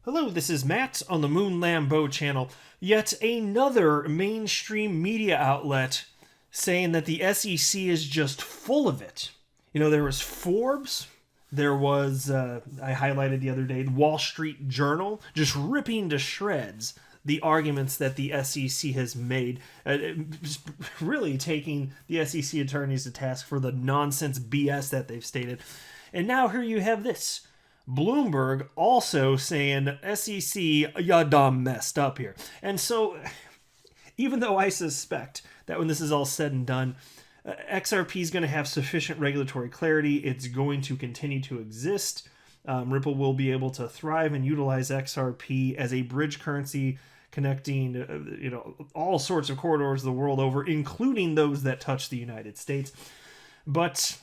Hello, this is Matt on the Moon Lambeau channel. Yet another mainstream media outlet saying that the SEC is just full of it. You know, there was Forbes, there was, I highlighted the other day, the Wall Street Journal, just ripping to shreds the arguments that the SEC has made, really taking the SEC attorneys to task for the nonsense BS that they've stated. And now here you have this. Bloomberg also saying, SEC, ya dumb messed up here. And so, even though I suspect that when this is all said and done, XRP is going to have sufficient regulatory clarity, it's going to continue to exist. Ripple will be able to thrive and utilize XRP as a bridge currency connecting, all sorts of corridors the world over, including those that touch the United States. But,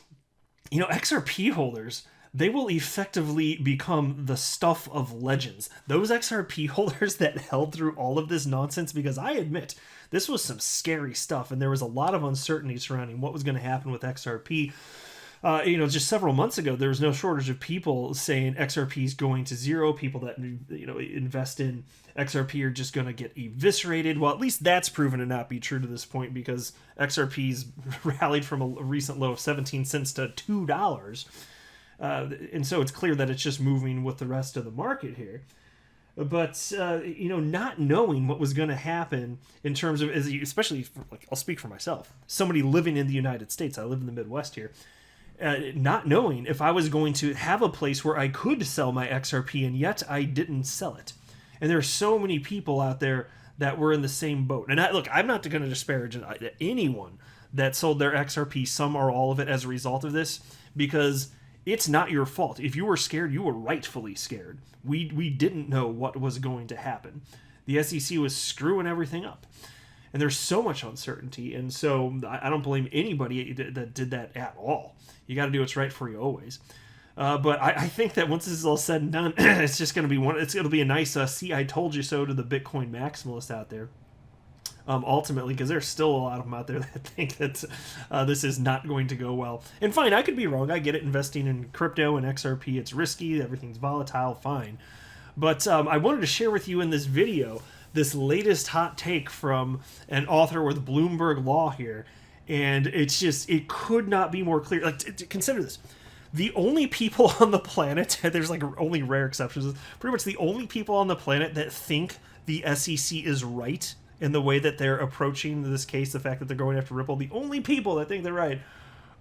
XRP holders, they will effectively become the stuff of legends. Those XRP holders that held through all of this nonsense, because I admit, this was some scary stuff, and there was a lot of uncertainty surrounding what was going to happen with XRP. Just several months ago, there was no shortage of people saying XRP is going to zero. People that, invest in XRP are just going to get eviscerated. Well, at least that's proven to not be true to this point, because XRP's rallied from a recent low of 17 cents to $2. And so it's clear that it's just moving with the rest of the market here. But, not knowing what was going to happen in terms of, especially, I'll speak for myself, somebody living in the United States, I live in the Midwest here, not knowing if I was going to have a place where I could sell my XRP, and yet I didn't sell it. And there are so many people out there that were in the same boat. And I'm not going to disparage anyone that sold their XRP, some or all of it, as a result of this, because it's not your fault. If you were scared, you were rightfully scared. We didn't know what was going to happen. The SEC was screwing everything up. And there's so much uncertainty. And so I don't blame anybody that did that at all. You got to do what's right for you always. But I think that once this is all said and done, it's just going to be it's going to be a nice see, I told you so to the Bitcoin maximalists out there. Ultimately, because there's still a lot of them out there that think that this is not going to go well. And fine, I could be wrong. I get it. Investing in crypto and XRP, it's risky. Everything's volatile. Fine. But I wanted to share with you in this video this latest hot take from an author with Bloomberg Law here. And it could not be more clear. Consider this. The only people on the planet, there's only rare exceptions, pretty much the only people on the planet that think the SEC is right in the way that they're approaching this case, the fact that they're going after Ripple, the only people that think they're right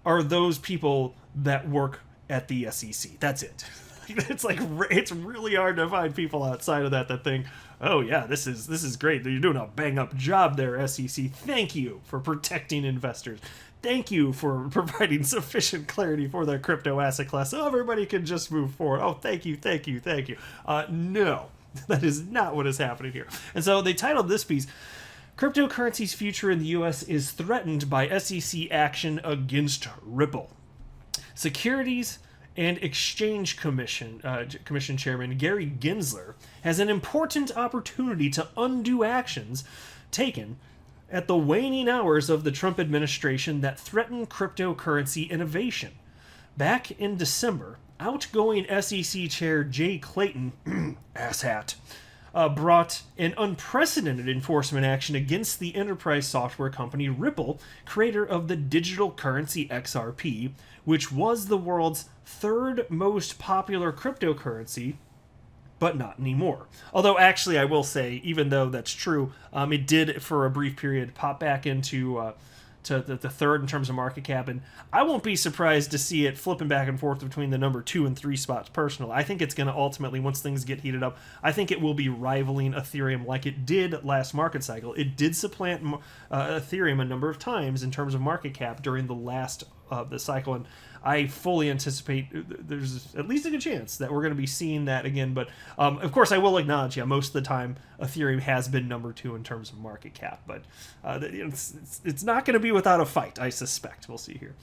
are those people that work at the SEC. That's it. It's really hard to find people outside of that think, oh yeah, this is great. You're doing a bang up job there, SEC. Thank you for protecting investors. Thank you for providing sufficient clarity for the crypto asset class so everybody can just move forward. Oh, thank you. No. That is not what is happening here. And so they titled this piece, Cryptocurrency's Future in the U.S. is Threatened by SEC Action Against Ripple. Securities and Exchange Commission Chairman Gary Gensler has an important opportunity to undo actions taken at the waning hours of the Trump administration that threaten cryptocurrency innovation. Back in December, outgoing SEC Chair Jay Clayton, asshat, brought an unprecedented enforcement action against the enterprise software company Ripple, creator of the digital currency XRP, which was the world's third most popular cryptocurrency, but not anymore. Although, actually, I will say, even though that's true, it did, for a brief period, pop back into to the third in terms of market cap, and I won't be surprised to see it flipping back and forth between the number 2 and 3 spots personally. I think it's going to ultimately, once things get heated up, I think it will be rivaling Ethereum like it did last market cycle. It did supplant Ethereum a number of times in terms of market cap during the last the cycle, and I fully anticipate there's at least a good chance that we're going to be seeing that again. But of course, I will acknowledge, most of the time Ethereum has been number 2 in terms of market cap. But it's not going to be without a fight, I suspect. We'll see here.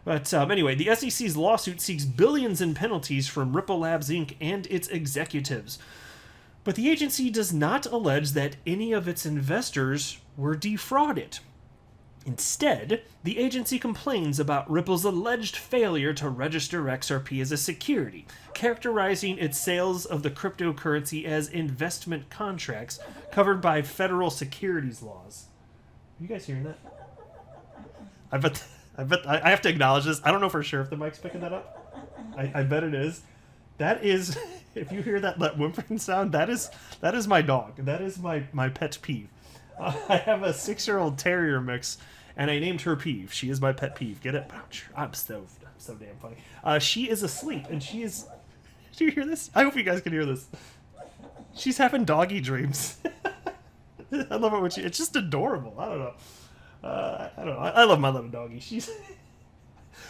But anyway, the SEC's lawsuit seeks billions in penalties from Ripple Labs Inc. and its executives. But the agency does not allege that any of its investors were defrauded. Instead, the agency complains about Ripple's alleged failure to register XRP as a security, characterizing its sales of the cryptocurrency as investment contracts covered by federal securities laws. Are you guys hearing that? I bet I have to acknowledge this. I don't know for sure if the mic's picking that up. I bet it is. That is, if you hear that whimpering sound, that is my dog. That is my pet peeve. I have a 6-year-old terrier mix, and I named her Peeve. She is my pet peeve. Get it? I'm so damn funny. She is asleep, and she is... Do you hear this? I hope you guys can hear this. She's having doggy dreams. I love it when it's just adorable. I don't know. I love my little doggy.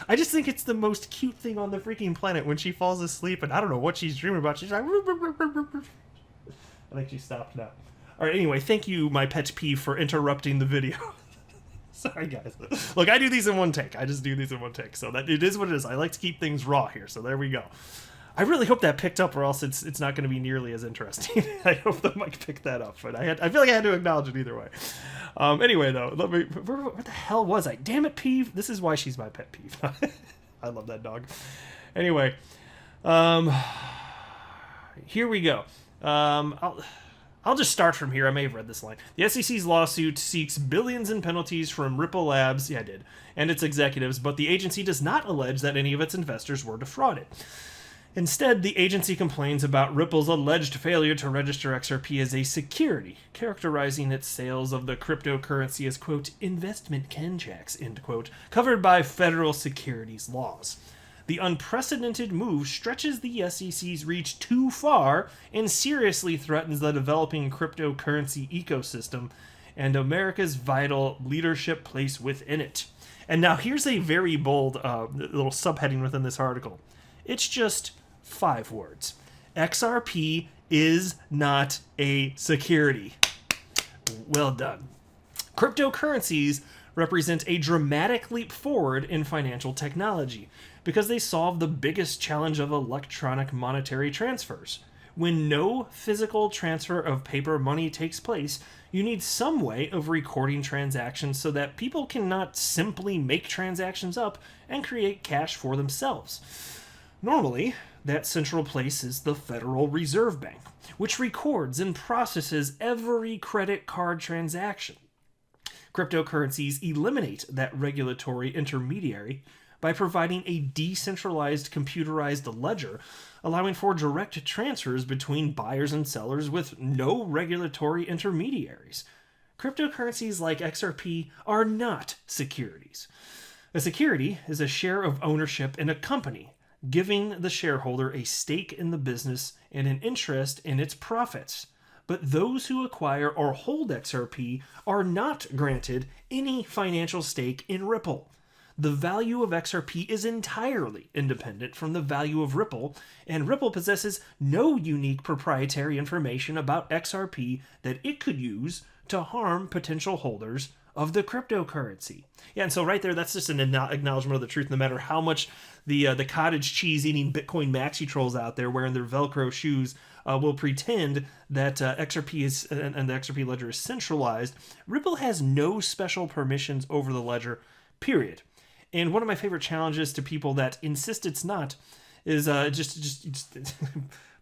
I just think it's the most cute thing on the freaking planet when she falls asleep, and I don't know what she's dreaming about. She's like... I think she stopped now. All right, anyway, thank you, my pet peeve, for interrupting the video. Sorry, guys. Look, I do these in one take. I just do these in one take. So that it is what it is. I like to keep things raw here, so there we go. I really hope that picked up, or else it's not going to be nearly as interesting. I hope the mic picked that up, but I feel like I had to acknowledge it either way. Anyway, though, where the hell was I? Damn it, Peeve. This is why she's my pet peeve. I love that dog. Anyway, here we go. I'll just start from here. I may have read this line. The SEC's lawsuit seeks billions in penalties from Ripple Labs, yeah, I did, and its executives, but the agency does not allege that any of its investors were defrauded. Instead, the agency complains about Ripple's alleged failure to register XRP as a security, characterizing its sales of the cryptocurrency as, quote, investment contracts, end quote, covered by federal securities laws. The unprecedented move stretches the SEC's reach too far and seriously threatens the developing cryptocurrency ecosystem and America's vital leadership place within it. And now here's a very bold little subheading within this article. It's just 5 words. XRP is not a security. Well done. Cryptocurrencies represent a dramatic leap forward in financial technology because they solve the biggest challenge of electronic monetary transfers. When no physical transfer of paper money takes place, you need some way of recording transactions so that people cannot simply make transactions up and create cash for themselves. Normally, that central place is the Federal Reserve Bank, which records and processes every credit card transaction. Cryptocurrencies eliminate that regulatory intermediary by providing a decentralized computerized ledger, allowing for direct transfers between buyers and sellers with no regulatory intermediaries. Cryptocurrencies like XRP are not securities. A security is a share of ownership in a company, giving the shareholder a stake in the business and an interest in its profits. But those who acquire or hold XRP are not granted any financial stake in Ripple. The value of XRP is entirely independent from the value of Ripple, and Ripple possesses no unique proprietary information about XRP that it could use to harm potential holders of the cryptocurrency. Yeah, and so right there, that's just an acknowledgement of the truth. No matter how much the cottage cheese eating Bitcoin maxi trolls out there wearing their Velcro shoes will pretend that XRP is and the XRP ledger is centralized, Ripple has no special permissions over the ledger, period. And one of my favorite challenges to people that insist it's not is just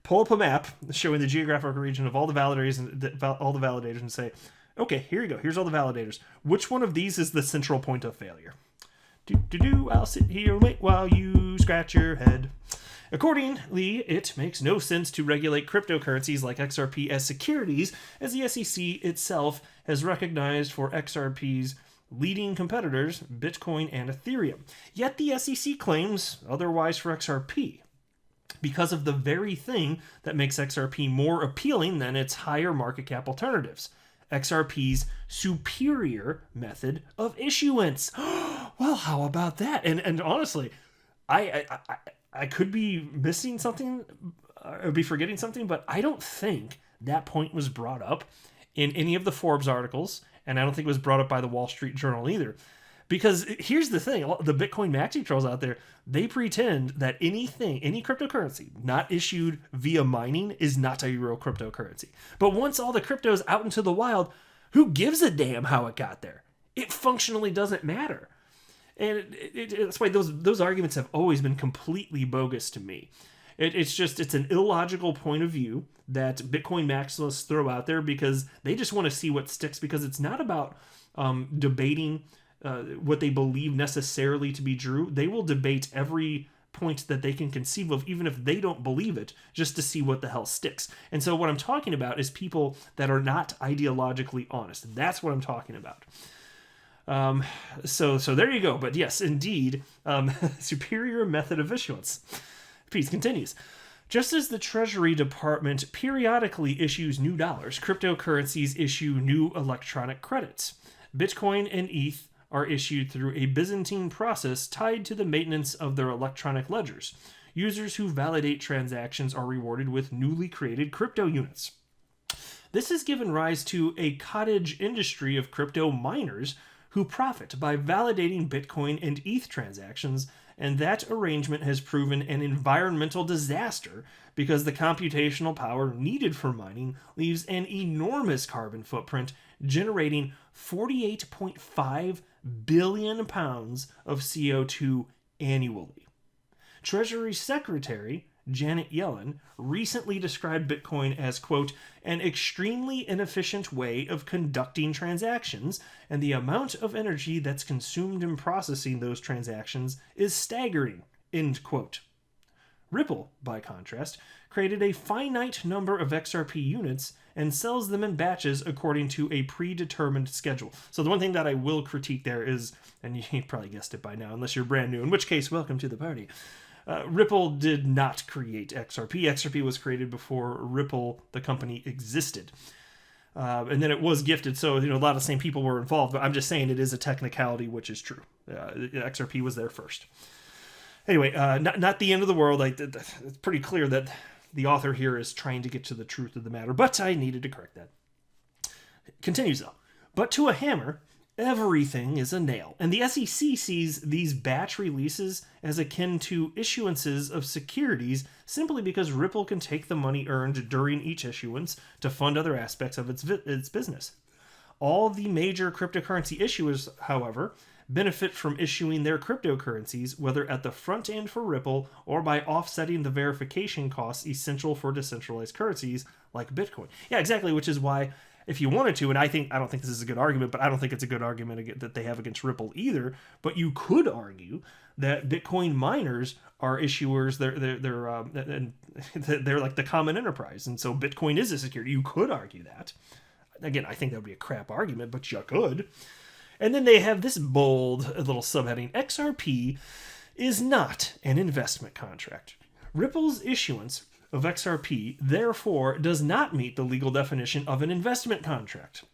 pull up a map showing the geographic region of all the validators and say, okay, here you go. Here's all the validators. Which one of these is the central point of failure? I'll sit here and wait while you scratch your head. Accordingly, it makes no sense to regulate cryptocurrencies like XRP as securities, as the SEC itself has recognized for XRP's leading competitors, Bitcoin and Ethereum. Yet the SEC claims otherwise for XRP, because of the very thing that makes XRP more appealing than its higher market cap alternatives: XRP's superior method of issuance. Well, how about that? And honestly, I could be missing something, or be forgetting something, but I don't think that point was brought up in any of the Forbes articles, and I don't think it was brought up by the Wall Street Journal either. Because here's the thing, the Bitcoin maxi trolls out there, they pretend that any cryptocurrency not issued via mining is not a real cryptocurrency. But once all the crypto's out into the wild, who gives a damn how it got there? It functionally doesn't matter. And that's why those arguments have always been completely bogus to me. It's an illogical point of view that Bitcoin maximalists throw out there because they just want to see what sticks, because it's not about debating what they believe necessarily to be true. They will debate every point that they can conceive of, even if they don't believe it, just to see what the hell sticks. And so what I'm talking about is people that are not ideologically honest. That's what I'm talking about. So there you go. But yes, indeed, superior method of issuance. Piece continues. Just as the Treasury Department periodically issues new dollars, cryptocurrencies issue new electronic credits. Bitcoin and ETH are issued through a Byzantine process tied to the maintenance of their electronic ledgers. Users who validate transactions are rewarded with newly created crypto units. This has given rise to a cottage industry of crypto miners who profit by validating Bitcoin and ETH transactions, and that arrangement has proven an environmental disaster because the computational power needed for mining leaves an enormous carbon footprint, generating 48.5 billion pounds of CO2 annually. Treasury Secretary Janet Yellen recently described Bitcoin as, quote, an extremely inefficient way of conducting transactions, and the amount of energy that's consumed in processing those transactions is staggering, end quote. Ripple, by contrast, created a finite number of XRP units and sells them in batches according to a predetermined schedule. So the one thing that I will critique there is, and you probably guessed it by now, unless you're brand new, in which case, welcome to the party. Ripple did not create XRP. XRP was created before Ripple, the company, existed. And then it was gifted, so a lot of the same people were involved, but I'm just saying it is a technicality, which is true. XRP was there first. Anyway, not the end of the world. It's pretty clear that the author here is trying to get to the truth of the matter, but I needed to correct that. Continues though. But to a hammer, everything is a nail, and the SEC sees these batch releases as akin to issuances of securities simply because Ripple can take the money earned during each issuance to fund other aspects of its business. All the major cryptocurrency issuers, however, benefit from issuing their cryptocurrencies, whether at the front end for Ripple or by offsetting the verification costs essential for decentralized currencies like Bitcoin. Yeah, exactly, which is why if you wanted to, and I don't think this is a good argument, but I don't think it's a good argument that they have against Ripple either, but you could argue that Bitcoin miners are issuers, they're like the common enterprise, and so Bitcoin is a security. You could argue that. Again, I think that would be a crap argument, but you could. And then they have this bold little subheading: XRP is not an investment contract. Ripple's issuance of XRP, therefore, does not meet the legal definition of an investment contract.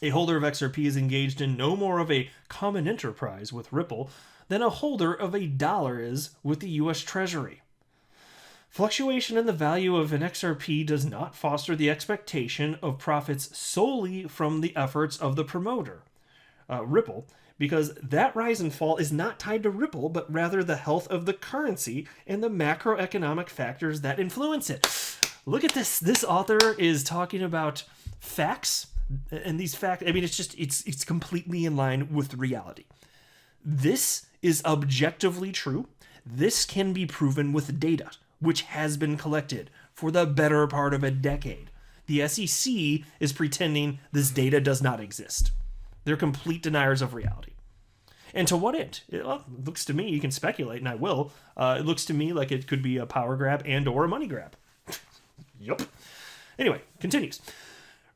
A holder of XRP is engaged in no more of a common enterprise with Ripple than a holder of a dollar is with the U.S. Treasury. Fluctuation in the value of an XRP does not foster the expectation of profits solely from the efforts of the promoter, Ripple, because that rise and fall is not tied to Ripple, but rather the health of the currency and the macroeconomic factors that influence it. Look at this. This author is talking about facts, and these facts, I mean, it's completely in line with reality. This is objectively true. This can be proven with data, which has been collected for the better part of a decade. The SEC is pretending this data does not exist. They're complete deniers of reality. And to what end? It looks to me, you can speculate, and I will, it looks to me like it could be a power grab and or a money grab. Yup. Anyway, continues.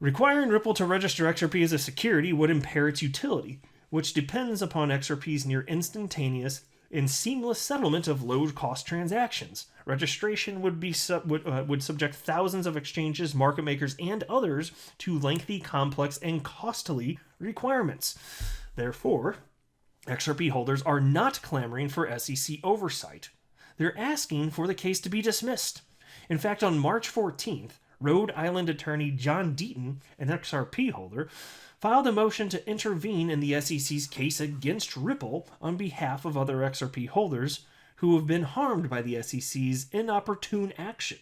Requiring Ripple to register XRP as a security would impair its utility, which depends upon XRP's near instantaneous and seamless settlement of low-cost transactions. Registration would subject thousands of exchanges, market makers, and others to lengthy, complex, and costly requirements. Therefore, XRP holders are not clamoring for SEC oversight. They're asking for the case to be dismissed. In fact, on March 14th, Rhode Island attorney John Deaton, an XRP holder, filed a motion to intervene in the SEC's case against Ripple on behalf of other XRP holders who have been harmed by the SEC's inopportune action.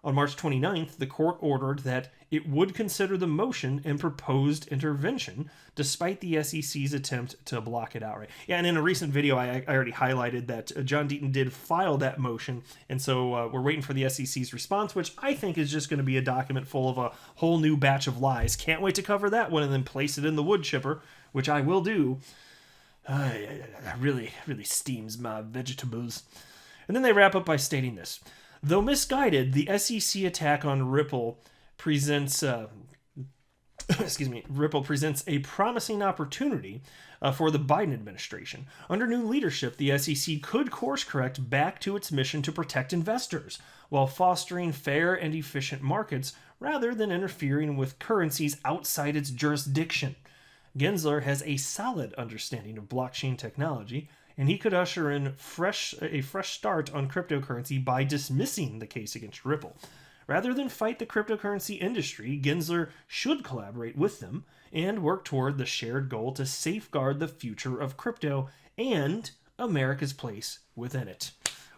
On March 29th, the court ordered that it would consider the motion and proposed intervention, despite the SEC's attempt to block it outright. Yeah, and in a recent video, I already highlighted that John Deaton did file that motion, and so we're waiting for the SEC's response, which I think is just going to be a document full of a whole new batch of lies. Can't wait to cover that one and then place it in the wood chipper, which I will do. Really steams my vegetables. And then they wrap up by stating this. Though misguided, the SEC attack on Ripple presents Ripple presents a promising opportunity for the Biden administration. Under new leadership, the SEC could course correct back to its mission to protect investors while fostering fair and efficient markets rather than interfering with currencies outside its jurisdiction. Gensler has a solid understanding of blockchain technology, and he could usher in a fresh start on cryptocurrency by dismissing the case against Ripple. Rather than fight the cryptocurrency industry, Gensler should collaborate with them and work toward the shared goal to safeguard the future of crypto and America's place within it.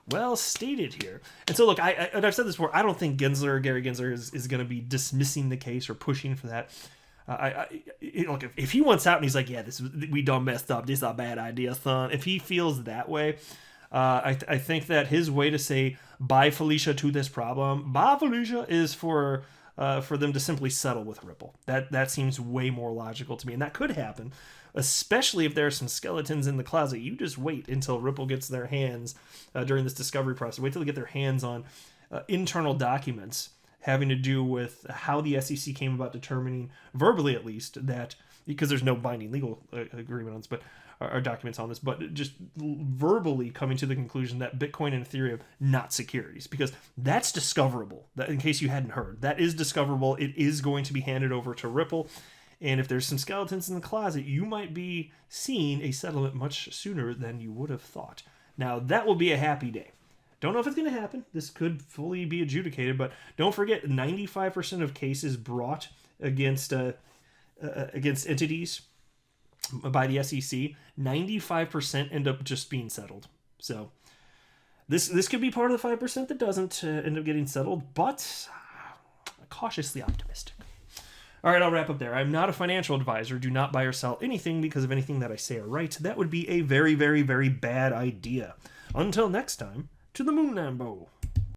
Well stated here. And so look, I've said this before, I don't think Gary Gensler is going to be dismissing the case or pushing for that. Look, if he wants out and he's like, yeah, we done messed up, this is a bad idea, son. If he feels that way, I think that his way to say bye Felicia to this problem, bye Felicia, is for them to simply settle with Ripple. That seems way more logical to me, and that could happen, especially if there are some skeletons in the closet. You just wait until Ripple gets their hands during this discovery process. Wait till they get their hands on internal documents having to do with how the SEC came about determining, verbally at least, that, because there's no binding legal agreement on this, but or documents on this, but just verbally coming to the conclusion that Bitcoin and Ethereum not securities, because that's discoverable. That, in case you hadn't heard, that is discoverable. It is going to be handed over to Ripple, and if there's some skeletons in the closet, you might be seeing a settlement much sooner than you would have thought. Now, that will be a happy day. Don't know if it's going to happen. This could fully be adjudicated, but don't forget, 95% of cases brought against entities by the SEC, 95% end up just being settled. So this could be part of the 5% that doesn't end up getting settled, but cautiously optimistic. All right, I'll wrap up there. I'm not a financial advisor. Do not buy or sell anything because of anything that I say or write. That would be a very, very, very bad idea. Until next time, to the moon, Lambo.